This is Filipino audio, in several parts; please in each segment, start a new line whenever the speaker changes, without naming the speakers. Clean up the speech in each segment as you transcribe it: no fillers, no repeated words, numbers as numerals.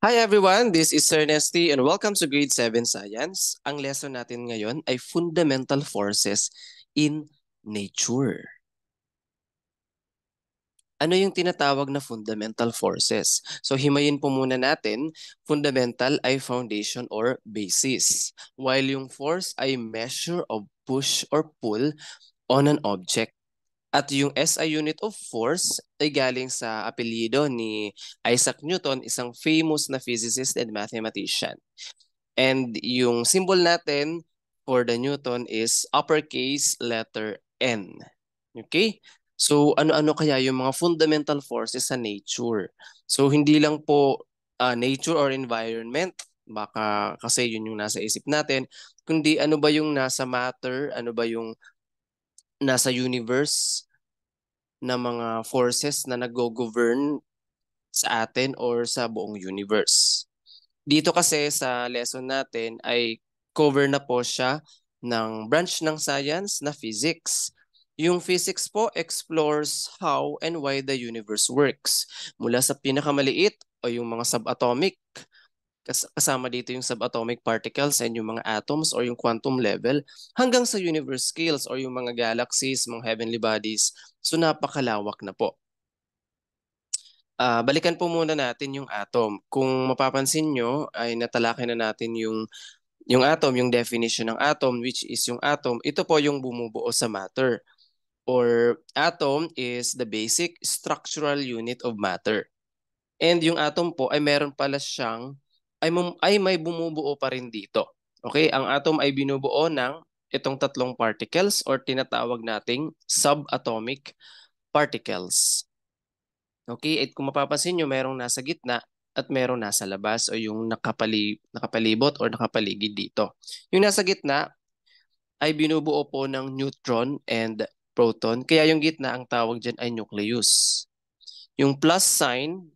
Hi everyone, this is Sir Nesty and welcome to Grade 7 Science. Ang lesson natin ngayon ay Fundamental Forces in Nature. Ano yung tinatawag na fundamental forces? So himayin po muna natin, fundamental ay foundation or basis, while yung force ay measure of push or pull on an object. At yung SI unit of force ay galing sa apelyido ni Isaac Newton, isang famous na physicist and mathematician. And yung symbol natin for the Newton is uppercase letter N. Okay? So ano-ano kaya yung mga fundamental forces sa nature? So hindi lang po nature or environment, baka kasi yun yung nasa isip natin, kundi ano ba yung nasa matter, ano ba yung nasa universe na mga forces na nag-govern sa atin or sa buong universe. Dito kasi sa lesson natin ay cover na po siya ng branch ng science na physics. Yung physics po explores how and why the universe works. Mula sa pinakamaliit o yung mga subatomic, kasama dito yung subatomic particles and yung mga atoms or yung quantum level, hanggang sa universe scales or yung mga galaxies, mga heavenly bodies. So napakalawak na po. Balikan po muna natin yung atom. Kung mapapansin nyo, ay natalakay na natin yung atom, yung definition ng atom, which is yung atom, ito po yung bumubuo sa matter. Or atom is the basic structural unit of matter. And yung atom po ay meron pala siyang, ay may bumubuo pa rin dito. Okay, ang atom ay binubuo ng itong tatlong particles or tinatawag nating subatomic particles. Okay, at kung mapapansin nyo, merong nasa gitna at merong nasa labas o yung nakapalibot or nakapaligid dito. Yung nasa gitna ay binubuo po ng neutron and proton, kaya yung gitna ang tawag dyan ay nucleus. Yung plus sign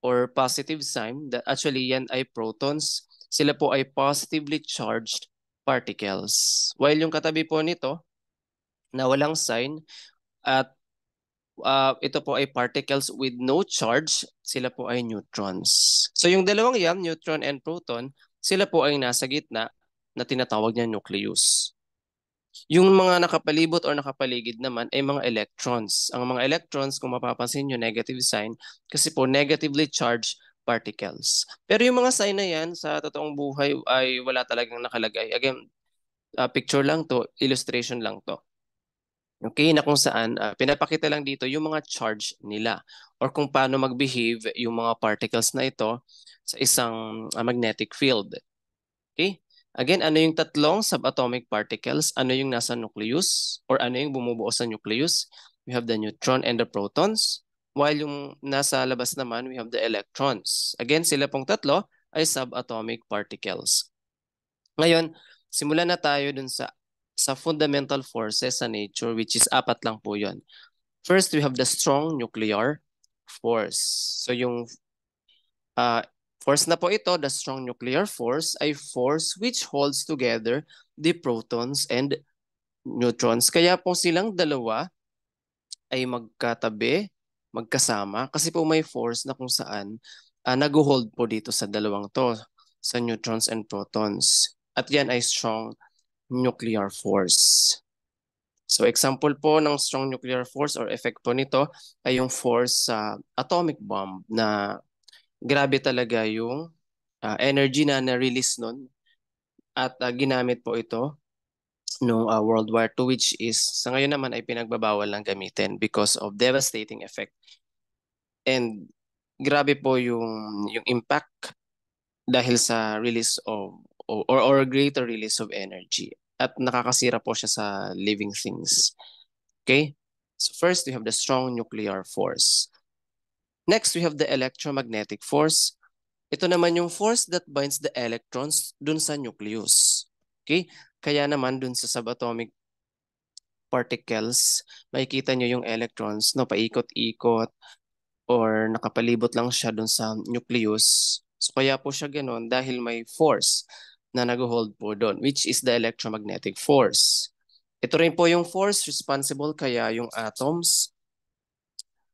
or positive sign, that actually yan ay protons, sila po ay positively charged particles. While yung katabi po nito, na walang sign, at ito po ay particles with no charge, sila po ay neutrons. So yung dalawang yan, neutron and proton, sila po ay nasa gitna na tinatawag niya nucleus. Yung mga nakapalibot or nakapaligid naman ay mga electrons. Ang mga electrons, kung mapapansin nyo, negative sign kasi po negatively charged particles. Pero yung mga sign na yan sa totoong buhay ay wala talagang nakalagay. Again, picture lang to, illustration lang to. Okay, na kung saan pinapakita lang dito yung mga charge nila or kung paano mag-behave yung mga particles na ito sa isang magnetic field. Okay? Again, ano yung tatlong subatomic particles? Ano yung nasa nucleus? Or ano yung bumubuo sa nucleus? We have the neutron and the protons. While yung nasa labas naman, we have the electrons. Again, sila pong tatlo ay subatomic particles. Ngayon, simulan na tayo dun sa fundamental forces sa nature, which is apat lang po yon. First, we have the strong nuclear force. So yung uh, force na po ito, the strong nuclear force, ay force which holds together the protons and neutrons. Kaya po silang dalawa ay magkatabi, magkasama, kasi po may force na kung saan nag-hold po dito sa dalawang to, sa neutrons and protons. At yan ay strong nuclear force. So example po ng strong nuclear force or effect po nito ay yung force sa atomic bomb na grabe talaga yung energy na na-release nun at ginamit po ito noong World War II, which is sa ngayon naman ay pinagbabawal ng gamitin because of devastating effect. And grabe po yung impact dahil sa release of or greater release of energy at nakakasira po siya sa living things. Okay? So first, we have the strong nuclear force. Next, we have the electromagnetic force. Ito naman yung force that binds the electrons dun sa nucleus. Okay? Kaya naman dun sa subatomic particles, makikita nyo yung electrons, no, paikot-ikot or nakapalibot lang siya dun sa nucleus. So kaya po siya ganun dahil may force na nag-hold po doon, which is the electromagnetic force. Ito rin po yung force responsible kaya yung atoms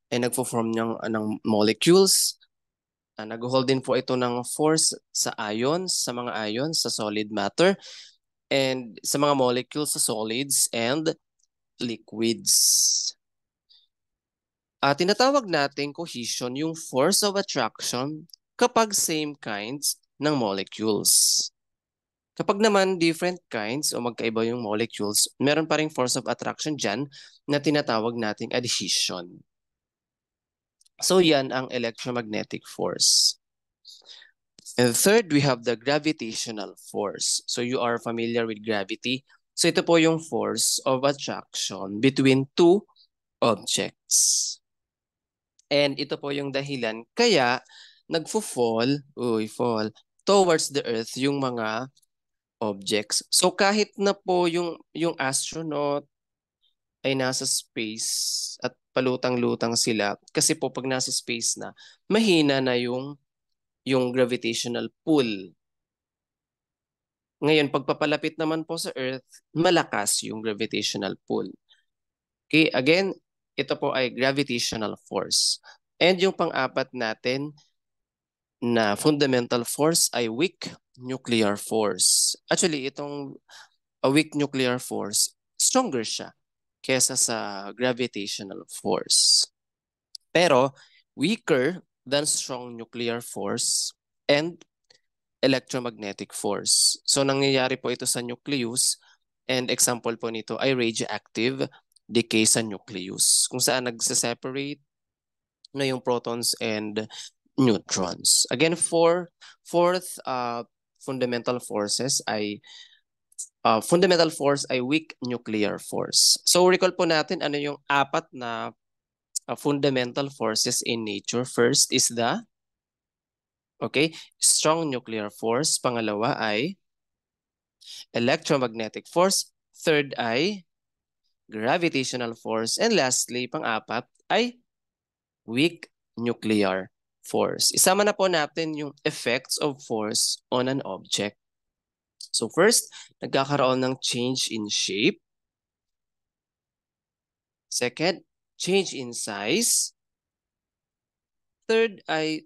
ay nagpo-form ng molecules Nag-hold din po ito ng force sa ions, sa mga ions, sa solid matter, and sa mga molecules sa solids and liquids. Tinatawag natin cohesion yung force of attraction kapag same kinds ng molecules. Kapag naman different kinds o magkaiba yung molecules, meron pa ring force of attraction dyan na tinatawag nating adhesion. So yan ang electromagnetic force. And third, we have the gravitational force. So you are familiar with gravity. So ito po yung force of attraction between two objects. And ito po yung dahilan kaya fall towards the earth yung mga objects. So kahit na po yung astronaut ay nasa space at palutang-lutang sila kasi po pag nasa space na mahina na yung gravitational pull. Ngayon, pagpapalapit naman po sa Earth, malakas yung gravitational pull. Okay, again, ito po ay gravitational force. And yung pang-apat natin na fundamental force ay weak nuclear force. Actually, itong a weak nuclear force, stronger siya kesa sa gravitational force. Pero weaker than strong nuclear force and electromagnetic force. So nangyayari po ito sa nucleus and example po nito ay radioactive decay sa nucleus kung saan nagse-separate na yung protons and neutrons. Again, fourth fundamental forces ay fundamental force ay weak nuclear force. So recall po natin ano yung apat na fundamental forces in nature. First is the strong nuclear force. Pangalawa ay electromagnetic force. Third ay gravitational force. And lastly, pang-apat ay weak nuclear force. Isama na po natin yung effects of force on an object. So first, nagkakaroon ng change in shape. Second, change in size. Third ay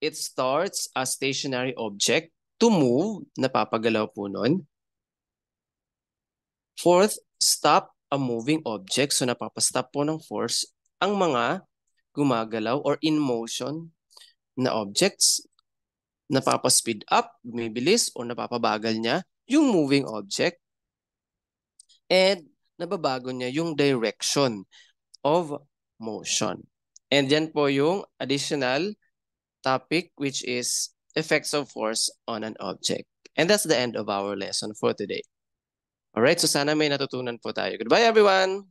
it starts a stationary object to move, napapagalaw po nun. Fourth, stop a moving object. So napapastop po ng force ang mga gumagalaw or in motion na objects. Napapaspeed up, bumibilis, o napapabagal niya yung moving object. And nababago niya yung direction of motion. And yan po yung additional topic which is effects of force on an object. And that's the end of our lesson for today. Alright, so sana may natutunan po tayo. Goodbye everyone!